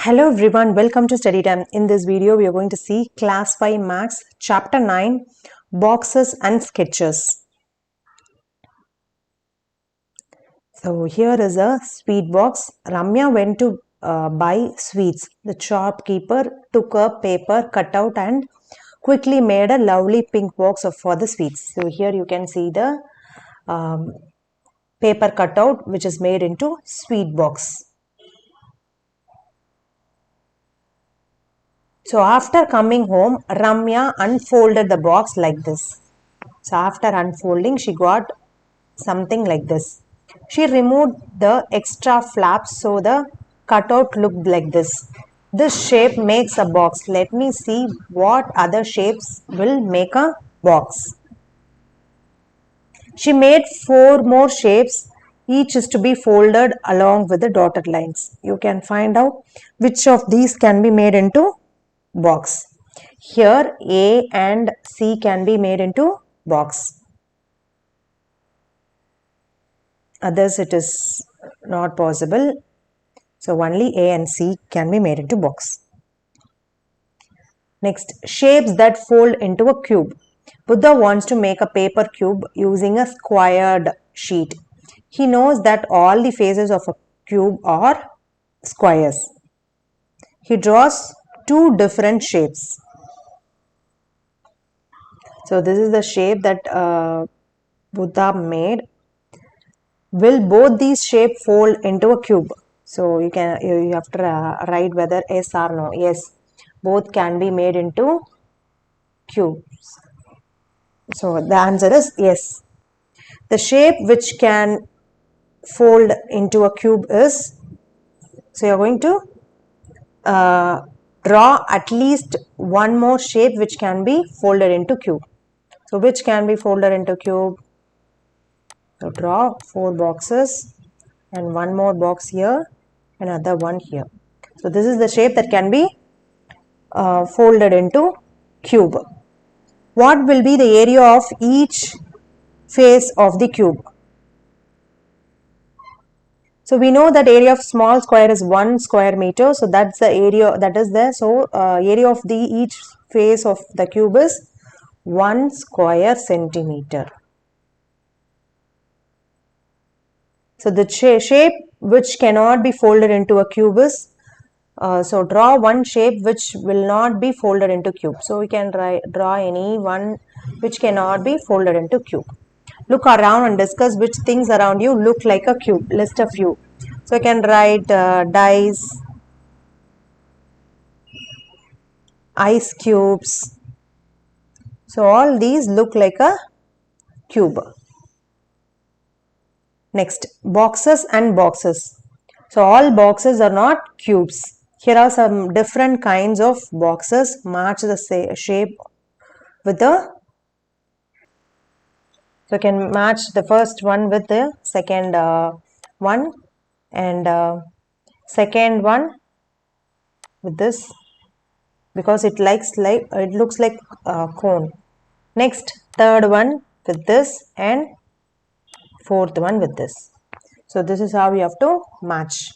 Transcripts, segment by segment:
Hello everyone, welcome to Study Time. In this video, we are going to see Class 5 Maths, Chapter 9, Boxes and Sketches. So here is a sweet box. Ramya went to buy sweets. The shopkeeper took a paper cutout and quickly made a lovely pink box for the sweets. So here you can see the paper cutout which is made into sweet box. So after coming home, Ramya unfolded the box like this. So after unfolding, she got something like this. She removed the extra flaps so the cutout looked like this. This shape makes a box. Let me see what other shapes will make a box. She made 4 more shapes. Each is to be folded along with the dotted lines. You can find out which of these can be made into box. Here A and C can be made into box. Others it is not possible. So only A and C can be made into box. Next, shapes that fold into a cube. Buddha wants to make a paper cube using a squared sheet. He knows that all the faces of a cube are squares. He draws 2 different shapes. So this is the shape that Buddha made. Will both these shapes fold into a cube? So you have to write whether yes or no. Yes, both can be made into cubes. So the answer is yes. The shape which can fold into a cube is, so you're going to draw at least one more shape which can be folded into cube. So which can be folded into cube? So draw 4 boxes and one more box here, another one here. So this is the shape that can be folded into cube. What will be the area of each face of the cube? So we know that area of small square is 1 square meter. So that's the area that is there. So area of the each face of the cube is 1 square centimeter. So the shape which cannot be folded into a cube is, so draw one shape which will not be folded into cube. So we can draw any one which cannot be folded into cube. Look around and discuss which things around you look like a cube. List a few. So I can write dice, ice cubes. So all these look like a cube. Next, boxes and boxes. So all boxes are not cubes. Here are some different kinds of boxes. Match the shape with the, so you can match the first one with the second one, and second one with this, because it looks like a cone. Next, third one with this, and fourth one with this. So this is how we have to match.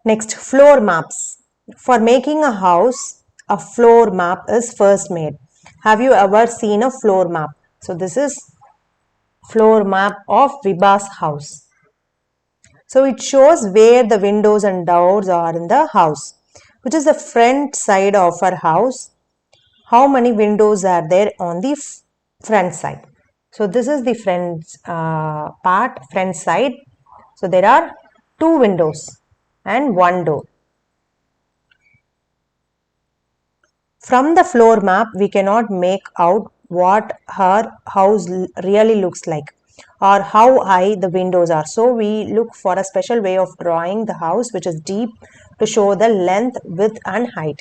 Next, floor maps. For making a house, a floor map is first made. Have you ever seen a floor map? So this is floor map of Vibha's house. So it shows where the windows and doors are in the house, which is the front side of our house. How many windows are there on the front side? So this is the front front side. So there are 2 windows and 1 door. From the floor map, we cannot make out what her house really looks like or how high the windows are. So we look for a special way of drawing the house which is deep to show the length, width and height.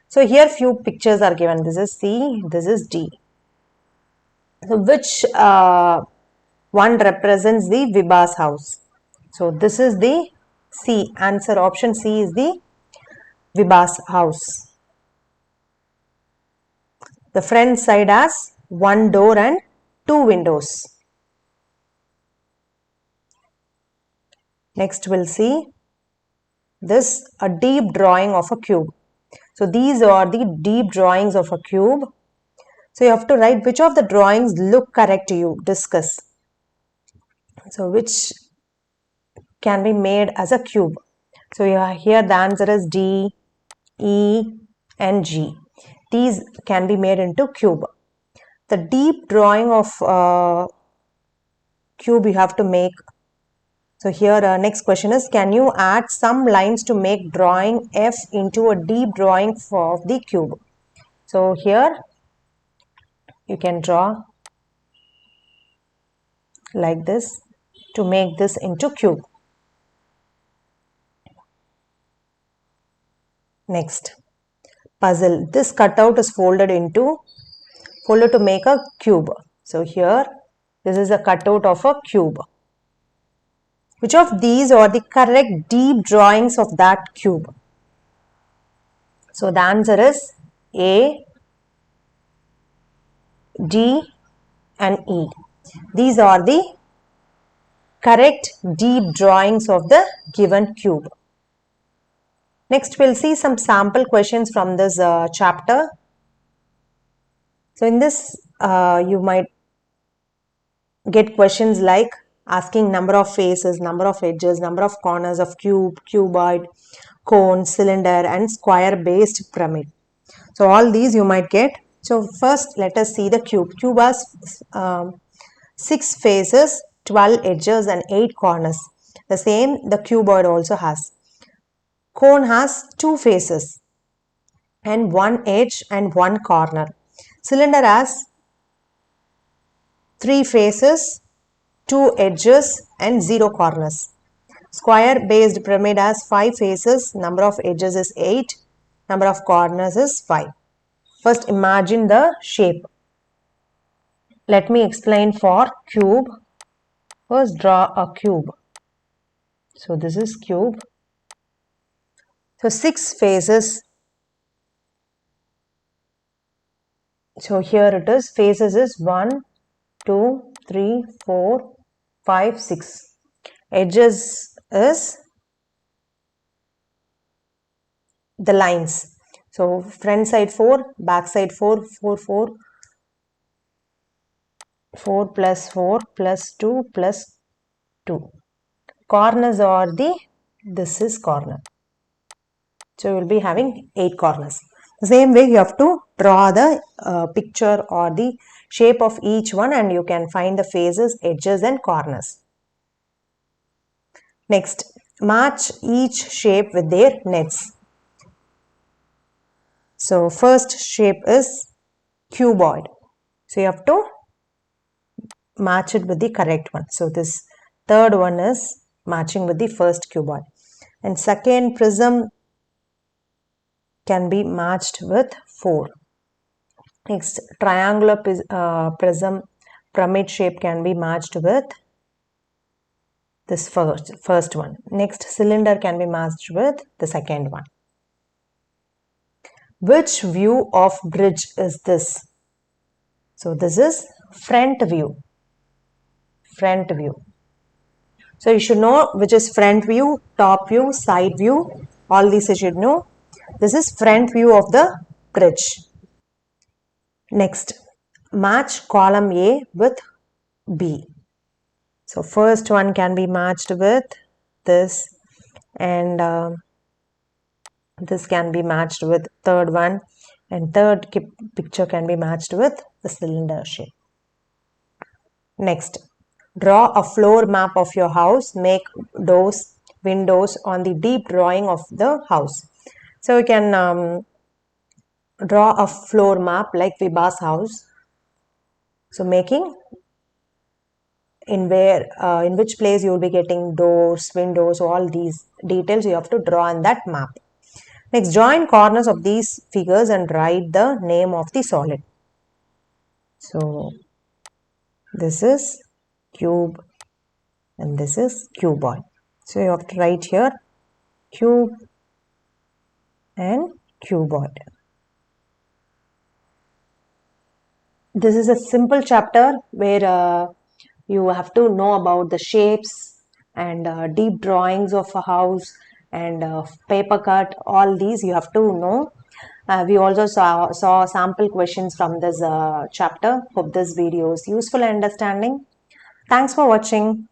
So here few pictures are given. This is C, this is D. So which one represents the Vibha's house? So this is the C. Answer option C is the Vibha's house. The front side has 1 door and 2 windows. Next we'll see this a deep drawing of a cube. So these are the deep drawings of a cube. So you have to write which of the drawings look correct to you. Discuss. So which can be made as a cube. So here the answer is D, E and G. These can be made into cube. The deep drawing of cube you have to make. So here next question is, can you add some lines to make drawing F into a deep drawing of the cube? So here you can draw like this to make this into cube. Next, puzzle. This cutout is folded to make a cube. So here this is a cutout of a cube. Which of these are the correct deep drawings of that cube? So the answer is A, D and E. These are the correct deep drawings of the given cube. Next, we'll see some sample questions from this chapter. So in this, you might get questions like asking number of faces, number of edges, number of corners of cube, cuboid, cone, cylinder and square based pyramid. So all these you might get. So first let us see the cube. Cube has 6 faces, 12 edges and 8 corners. The same the cuboid also has. Cone has 2 faces and 1 edge and 1 corner. Cylinder has 3 faces, 2 edges and 0 corners. Square based pyramid has 5 faces, number of edges is 8, number of corners is 5. First imagine the shape. Let me explain for cube. First draw a cube. So this is cube. So 6 faces. So here it is. Faces is 1, 2, 3, 4, 5, 6. Edges is the lines. So front side 4, back side 4, 4, 4, 4 plus 4 plus 2 plus 2. Corners are this is corner. So you will be having 8 corners. The same way you have to draw the picture or the shape of each one and you can find the faces, edges and corners. Next, match each shape with their nets. So first shape is cuboid. So you have to match it with the correct one. So this third one is matching with the first cuboid. And second prism can be matched with 4. Next, triangular prism pyramid shape can be matched with this first one. Next, cylinder can be matched with the second one. Which view of bridge is this? So this is front view. Front view. So you should know which is front view, top view, side view. All these you should know. This is front view of the bridge. Next, match column A with B. So first one can be matched with this and this can be matched with third one and third picture can be matched with the cylinder shape. Next, draw a floor map of your house. Make doors, windows on the deep drawing of the house. So you can draw a floor map like Vibha's house. So making in which place you will be getting doors, windows, all these details you have to draw in that map. Next, join corners of these figures and write the name of the solid. So this is cube and this is cuboid. So you have to write here cube and cuboid. This is a simple chapter where you have to know about the shapes and deep drawings of a house and paper cut, all these you have to know. We also saw sample questions from this chapter. Hope this video is useful and understanding. Thanks for watching.